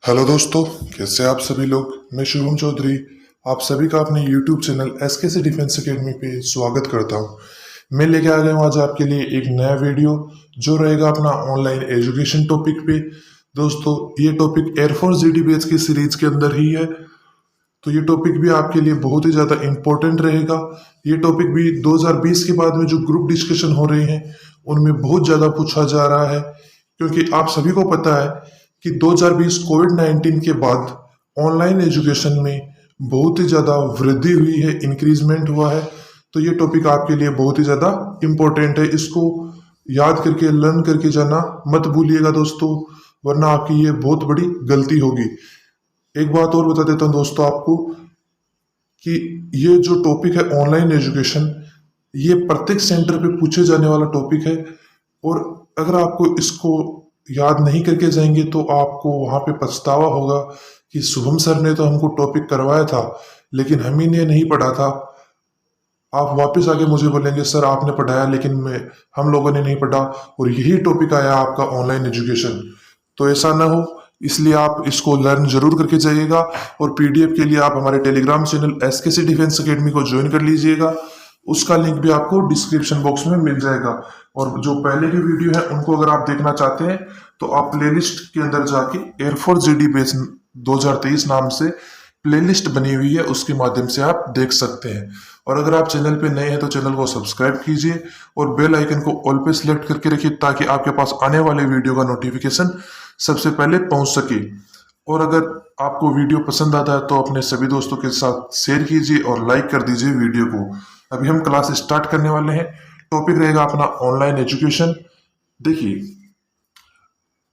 Hello दोस्तों, कैसे आप सभी लोग। मैं शुभम चौधरी आप सभी का अपने YouTube channel SKC defence academy पे स्वागत करता हूँ। मैं लेके आ गया हूँ आज आपके लिए एक नया वीडियो जो रहेगा अपना ऑनलाइन एजुकेशन टॉपिक पे। दोस्तों, ये टॉपिक एयरफोर्स जीडी बैच की सीरीज के अंदर ही है, तो ये टॉपिक भी आपके लिए बहुत ही ज़्यादा इम्पोर्टेंट रहेगा। ये टॉपिक भी 2020 के बाद में जो ग्रुप डिस्कशन हो रहे हैं उनमें बहुत ज़्यादा पूछा जा रहा है, क्योंकि आप सभी को पता है कि 2020 कोविड-19 के बाद ऑनलाइन एजुकेशन में बहुत ही ज़्यादा वृद्धि हुई है, इंक्रीजमेंट हुआ है। तो ये टॉपिक आपके लिए बहुत ही ज़्यादा इम्पोर्टेंट है, इसको याद करके लर्न करके जाना मत भूलिएगा दोस्तों, वरना आपकी ये बहुत बड़ी गलती होगी। एक बात और बता देता हूँ दोस्तों आपको कि ये जो टॉपिक है ऑनलाइन एजुकेशन, ये प्रत्येक सेंटर पे पूछे जाने वाला टॉपिक है, और अगर आपको इसको याद नहीं करके जाएंगे तो आपको वहाँ पे पछतावा होगा कि शुभम सर ने तो हमको टॉपिक करवाया था लेकिन हम ही ने नहीं पढ़ा था। आप वापस आके मुझे बोलेंगे सर आपने पढ़ाया लेकिन हम लोगों ने नहीं पढ़ा, और यही टॉपिक आया आपका ऑनलाइन एजुकेशन। तो ऐसा ना हो, इसलिए आप इसको लर्न जरूर करके जाइएगा, और पीडीएफ के लिए आप हमारे टेलीग्राम चैनल एसकेसी डिफेंस एकेडमी को ज्वाइन कर लीजिएगा। उसका लिंक भी आपको डिस्क्रिप्शन बॉक्स में मिल जाएगा। और जो पहले की वीडियो है उनको अगर आप देखना चाहते हैं तो आप प्लेलिस्ट के अंदर जाके एयरफोर्स जीडी बैच 2023 नाम से प्लेलिस्ट बनी हुई है, उसके माध्यम से आप देख सकते हैं। और अगर आप चैनल पे नए हैं तो चैनल को सब्सक्राइब कीजिए और बेल आइकन को ऑल पे सिलेक्ट करके रखिए, ताकि आपके पास आने वाले वीडियो का नोटिफिकेशन सबसे पहले पहुंच सके। और अगर आपको वीडियो पसंद आता है तो अपने सभी दोस्तों के साथ शेयर कीजिए और लाइक कर दीजिए वीडियो को। अभी हम क्लास स्टार्ट करने वाले हैं। टॉपिक रहेगा अपना ऑनलाइन एजुकेशन। देखिए,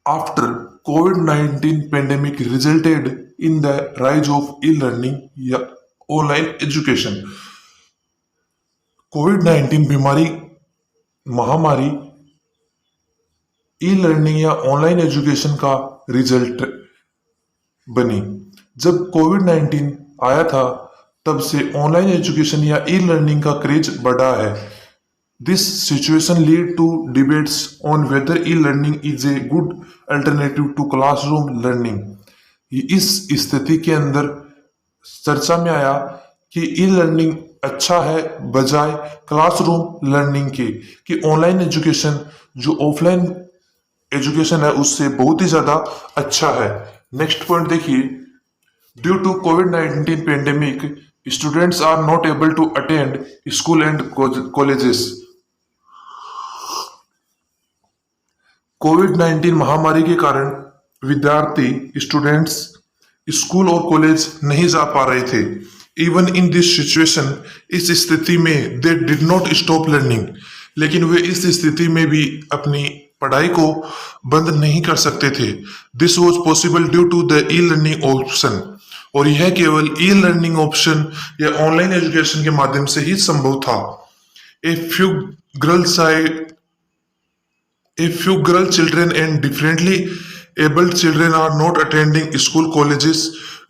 after covid pandemic resulted in the rise of e learning या ऑनलाइन एजुकेशन। कोविड-19 बीमारी महामारी ई लर्निंग या ऑनलाइन एजुकेशन का रिजल्ट बनी। जब कोविड-19 आया था तब से ऑनलाइन एजुकेशन या ई लर्निंग का क्रेज बढ़ा है। This situation lead to debates on whether e learning is a good alternative to classroom learning. इस स्थिति के अंदर चर्चा में आया कि ई लर्निंग अच्छा है बजाय क्लासरूम लर्निंग के, कि ऑनलाइन एजुकेशन जो ऑफलाइन एजुकेशन है उससे बहुत ही ज्यादा अच्छा है। नेक्स्ट पॉइंट देखिए, ड्यू टू कोविड-19 pandemic students are not able to attend school and colleges. कोविड-19 महामारी के कारण विद्यार्थी स्टूडेंट्स स्कूल और कॉलेज नहीं जा पा रहे थे। इवन इन दिस सिचुएशन, इस स्थिति में they did not stop learning, लेकिन वे इस स्थिति में भी अपनी पढ़ाई को बंद नहीं कर सकते थे। This was possible due to the e learning option, और यह केवल ई लर्निंग ऑप्शन या ऑनलाइन एजुकेशन के माध्यम से ही संभव था। A few girl children and differently abled children are not attending school colleges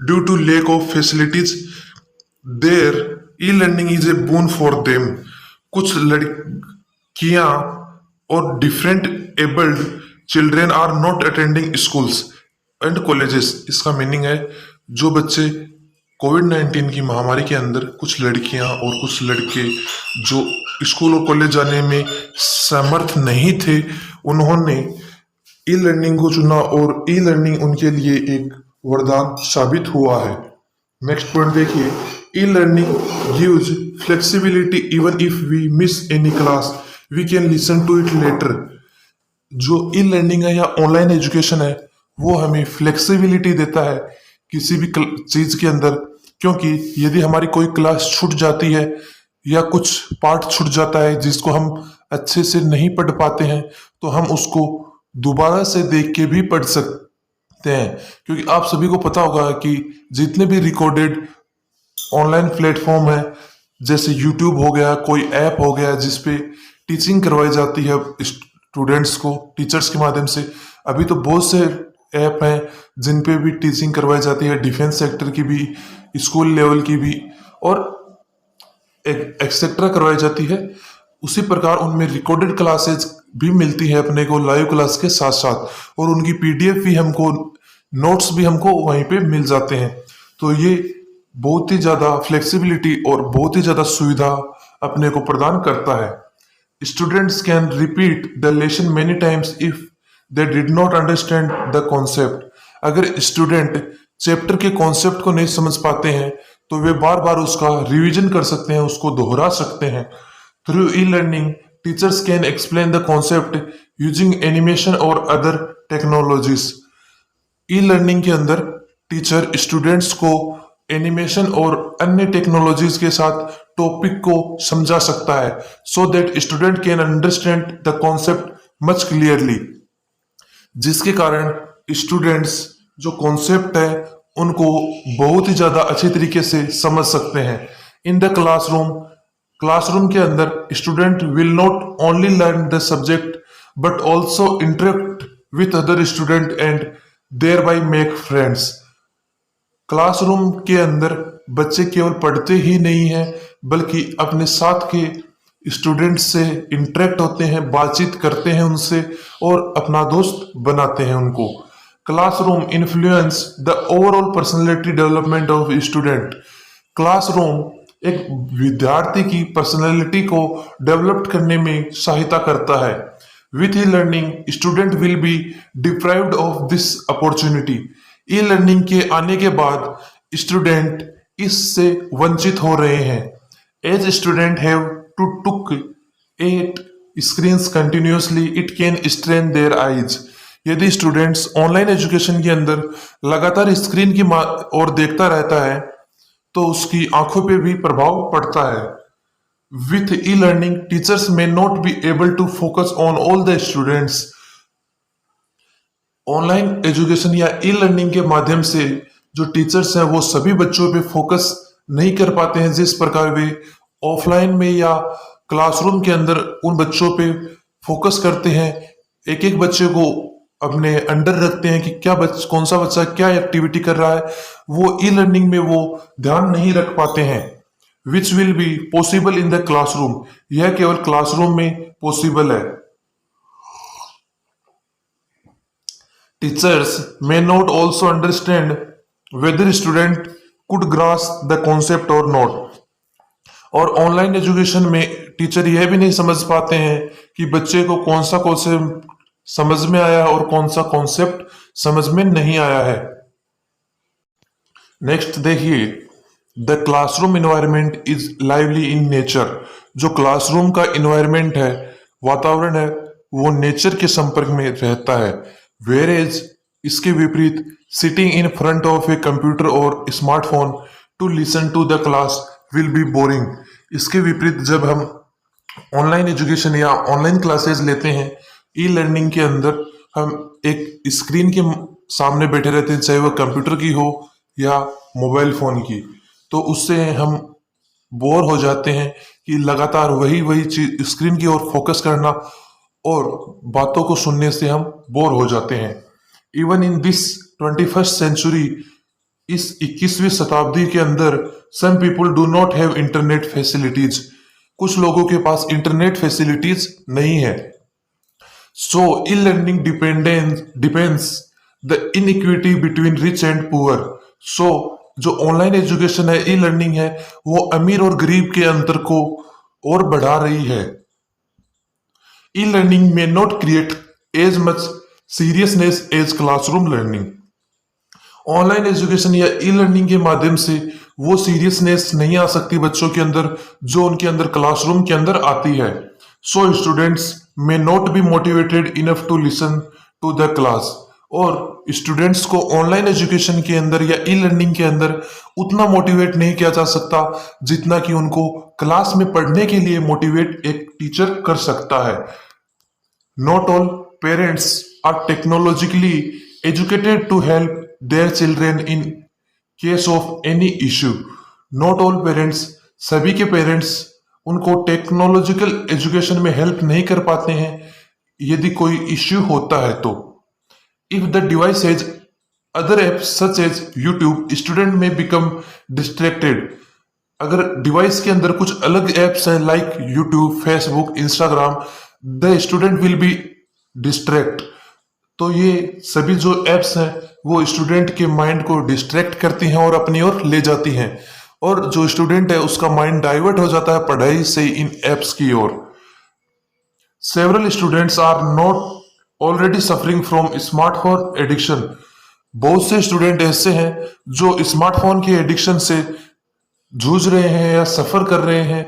due to lack of facilities. Their e-learning is a boon for them. कुछ लड़कियां और different abled children are not attending schools and colleges। इसका meaning है जो बच्चे कोविड-19 की महामारी के अंदर, कुछ लड़कियां और कुछ लड़के जो स्कूल और कॉलेज जाने में समर्थ नहीं थे, उन्होंने ई लर्निंग को चुना और ई लर्निंग उनके लिए एक वरदान साबित हुआ है। नेक्स्ट पॉइंट देखिए, e learning gives flexibility even if we miss any class we can listen to it later. जो ई लर्निंग है या ऑनलाइन एजुकेशन है वो हमें फ्लेक्सिबिलिटी देता है किसी भी चीज के अंदर, क्योंकि यदि हमारी कोई क्लास छूट जाती है या कुछ पार्ट छूट जाता है जिसको हम अच्छे से नहीं पढ़ पाते हैं, तो हम उसको दोबारा से देख के भी पढ़ सकते हैं। क्योंकि आप सभी को पता होगा कि जितने भी रिकॉर्डेड ऑनलाइन प्लेटफॉर्म है, जैसे यूट्यूब हो गया, कोई ऐप हो गया जिसपे टीचिंग करवाई जाती है स्टूडेंट्स को टीचर्स के माध्यम से। अभी तो बहुत से ऐप हैं जिन पे भी टीचिंग करवाई जाती है, डिफेंस सेक्टर की भी, स्कूल लेवल की भी, और एक्सेट्रा करवाई जाती है। उसी प्रकार उनमें रिकॉर्डेड क्लासेज भी मिलती है अपने को लाइव क्लास के साथ साथ, और उनकी पीडीएफ भी हमको नोट्स भी हमको वहीं पे मिल जाते हैं। तो ये बहुत ही ज़्यादा फ्लेक्सिबिलिटी और बहुत ही ज़्यादा सुविधा अपने को प्रदान करता है। Students can repeat the lesson many times if they did not understand the concept. अगर स्टूडेंट चैप्टर के कॉन्सेप्ट को नहीं समझ पाते हैं तो वे बार बार उसका रिवीजन कर सकते हैं, उसको दोहरा सकते हैं। Through e learning teachers can explain the concept using animation और अदर टेक्नोलॉजीज। ई लर्निंग के अंदर टीचर स्टूडेंट्स को एनिमेशन और अन्य टेक्नोलॉजीज के साथ टॉपिक को समझा सकता है, so that student can understand the concept much clearly, जिसके कारण स्टूडेंट्स जो कॉन्सेप्ट है उनको बहुत ही ज्यादा अच्छी तरीके से समझ सकते हैं। इन द क्लासरूम के अंदर student will not only learn the subject but also interact with other student and thereby make friends. Classroom के अंदर बच्चे केवल पढ़ते ही नहीं हैं बल्कि अपने साथ के स्टूडेंट से इंटरेक्ट होते हैं, बातचीत करते हैं उनसे और अपना दोस्त बनाते हैं उनको। Classroom influence the overall personality development of student. Classroom एक विद्यार्थी की पर्सनैलिटी को डेवलप करने में सहायता करता है। With e learning student will B deprived of this opportunity. E learning के आने के बाद स्टूडेंट इससे वंचित हो रहे हैं। As student have to took at screens continuously it can strain their eyes. यदि स्टूडेंट्स ऑनलाइन एजुकेशन के अंदर लगातार स्क्रीन की ओर देखता रहता है तो उसकी आंखों पे भी प्रभाव पड़ता है। With e learning teachers may not be able to focus on all the students। Online education या ई लर्निंग के माध्यम से जो टीचर्स हैं वो सभी बच्चों पे फोकस नहीं कर पाते हैं जिस प्रकार वे ऑफलाइन में या क्लासरूम के अंदर उन बच्चों पे फोकस करते हैं। एक एक बच्चे को अपने अंडर रखते हैं कि कौन सा बच्चा क्या एक्टिविटी कर रहा है, वो ई लर्निंग में वो ध्यान नहीं रख पाते हैं। Which will be possible in the classroom. यह केवल क्लासरूम में पॉसिबल है। Teachers may not also understand whether student could grasp the concept और नॉट। और ऑनलाइन एजुकेशन में टीचर यह भी नहीं समझ पाते हैं कि बच्चे को कौन सा कॉन्सेप्ट समझ में आया और कौन सा कॉन्सेप्ट समझ में नहीं आया है। नेक्स्ट देखिए, the classroom environment is lively in nature. जो क्लासरूम का इन्वायरमेंट है, वातावरण है, वो नेचर के संपर्क में रहता है। वेयर एज इसके विपरीत sitting in front of a computer और smartphone to listen to the class will be boring. इसके विपरीत जब हम ऑनलाइन एजुकेशन या ऑनलाइन क्लासेस लेते हैं ई लर्निंग के अंदर, हम एक स्क्रीन के सामने बैठे रहते हैं, चाहे वह कंप्यूटर की हो या मोबाइल फोन की, तो उससे हम बोर हो जाते हैं कि लगातार वही चीज स्क्रीन की ओर फोकस करना और बातों को सुनने से हम बोर हो जाते हैं। Even in this 21st century, इस 21वीं शताब्दी के अंदर some people do not have internet facilities. कुछ लोगों के पास इंटरनेट फैसिलिटीज नहीं है। So e learning depends the inequity between rich and poor. So जो ऑनलाइन एजुकेशन है, ई लर्निंग है, वो अमीर और गरीब के अंतर को और बढ़ा रही है। E learning may not create as much seriousness as classroom learning. Online education या ई लर्निंग के माध्यम से वो सीरियसनेस नहीं आ सकती बच्चों के अंदर जो उनके अंदर क्लासरूम के अंदर आती है। So students may not be motivated enough to listen to the class. और स्टूडेंट्स को ऑनलाइन एजुकेशन के अंदर या ई लर्निंग के अंदर उतना मोटिवेट नहीं किया जा सकता जितना कि उनको क्लास में पढ़ने के लिए मोटिवेट एक टीचर कर सकता है। Not all parents are technologically educated to help their children in case of any issue. Not all parents, सभी के पेरेंट्स उनको टेक्नोलॉजिकल एजुकेशन में हेल्प नहीं कर पाते हैं यदि कोई इश्यू होता है तो। If the device has other apps such as YouTube, student may become distracted. अगर डिवाइस के अंदर कुछ अलग एप्स हैं like YouTube, Facebook, Instagram, the student will be distract. तो ये सभी जो एप्स हैं वो स्टूडेंट के माइंड को डिस्ट्रैक्ट करती हैं और अपनी ओर ले जाती हैं, और जो स्टूडेंट है उसका माइंड डाइवर्ट हो जाता है पढ़ाई से इन एप्स की ओर। Several students are not already suffering from smartphone addiction. बहुत से स्टूडेंट ऐसे हैं जो स्मार्टफोन के एडिक्शन से जूझ रहे हैं या सफर कर रहे हैं।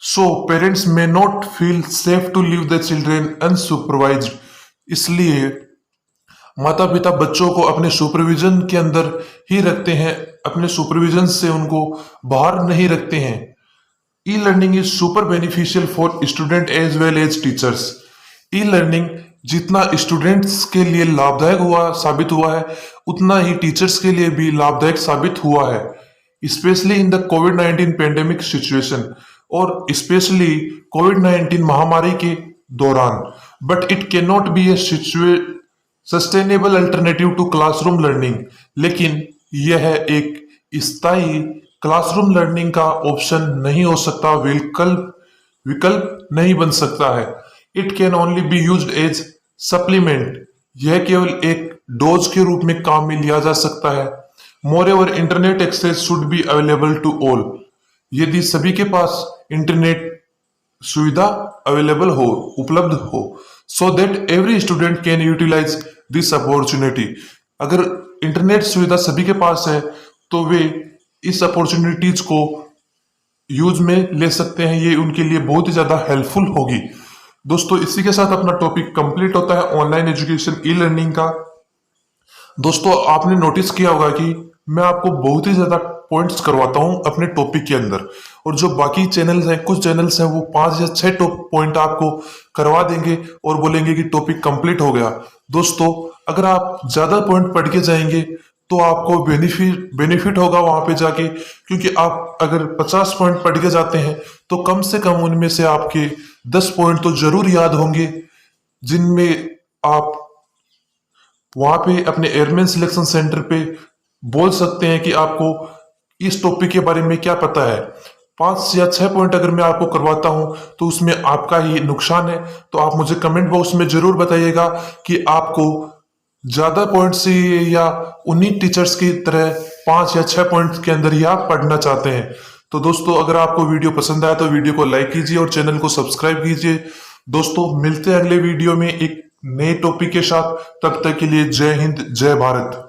So parents may not feel safe to leave the children unsupervised. इसलिए माता पिता बच्चों को अपने सुपरविजन के अंदर ही रखते हैं, अपने सुपरविजन से उनको बाहर नहीं रखते हैं। E learning is super beneficial for student as well as teachers. E learning जितना स्टूडेंट्स के लिए लाभदायक साबित हुआ है, उतना ही टीचर्स के लिए भी लाभदायक साबित हुआ है, स्पेशली इन द कोविड-19 पेंडेमिक सिचुएशन, और स्पेशली कोविड-19 महामारी के दौरान। But it can not be a sustainable alternative to classroom learning. लेकिन यह एक स्थायी क्लासरूम लर्निंग का ऑप्शन नहीं हो सकता, विकल्प नहीं बन सकता है। It can only be used as supplement. यह केवल एक डोज के रूप में काम में लिया जा सकता है। Moreover, internet access should be available to all. यदि सभी के पास इंटरनेट सुविधा अवेलेबल हो, उपलब्ध हो, so that every student can utilize this opportunity. अगर इंटरनेट सुविधा सभी के पास है तो वे इस अपॉर्चुनिटीज को यूज में ले सकते हैं। ये उनके लिए बहुत ही ज्यादा हेल्पफुल होगी। दोस्तों, इसी के साथ अपना टॉपिक कंप्लीट होता है ऑनलाइन एजुकेशन ई लर्निंग का। दोस्तों, आपने नोटिस किया होगा कि मैं आपको बहुत ही ज्यादा पॉइंट्स करवाता हूं अपने टॉपिक के अंदर, और जो बाकी चैनल्स हैं, कुछ चैनल्स हैं, वो 5 या 6 टॉप पॉइंट आपको करवा देंगे और बोलेंगे कि टॉपिक कंप्लीट हो गया। दोस्तों, अगर आप ज्यादा पॉइंट पढ़ के जाएंगे तो आपको बेनिफिट होगा वहां पे जाके, क्योंकि आप अगर 50 पॉइंट पढ़ के जाते हैं तो कम से कम उनमें से आपके 10 पॉइंट तो जरूर याद होंगे, जिनमें आप वहां पे अपने एयरमैन सिलेक्शन सेंटर पे बोल सकते हैं कि आपको इस टॉपिक के बारे में क्या पता है। 5 या 6 पॉइंट अगर मैं आपको करवाता हूं तो उसमें आपका ही नुकसान है। तो आप मुझे कमेंट बॉक्स में जरूर बताइएगा कि आपको ज्यादा पॉइंट से या उन्हीं टीचर्स की तरह 5 या 6 पॉइंट के अंदर ही आप पढ़ना चाहते हैं। तो दोस्तों, अगर आपको वीडियो पसंद आया तो वीडियो को लाइक कीजिए और चैनल को सब्सक्राइब कीजिए। दोस्तों, मिलते हैं अगले वीडियो में एक नए टॉपिक के साथ। तब तक के लिए जय हिंद, जय भारत।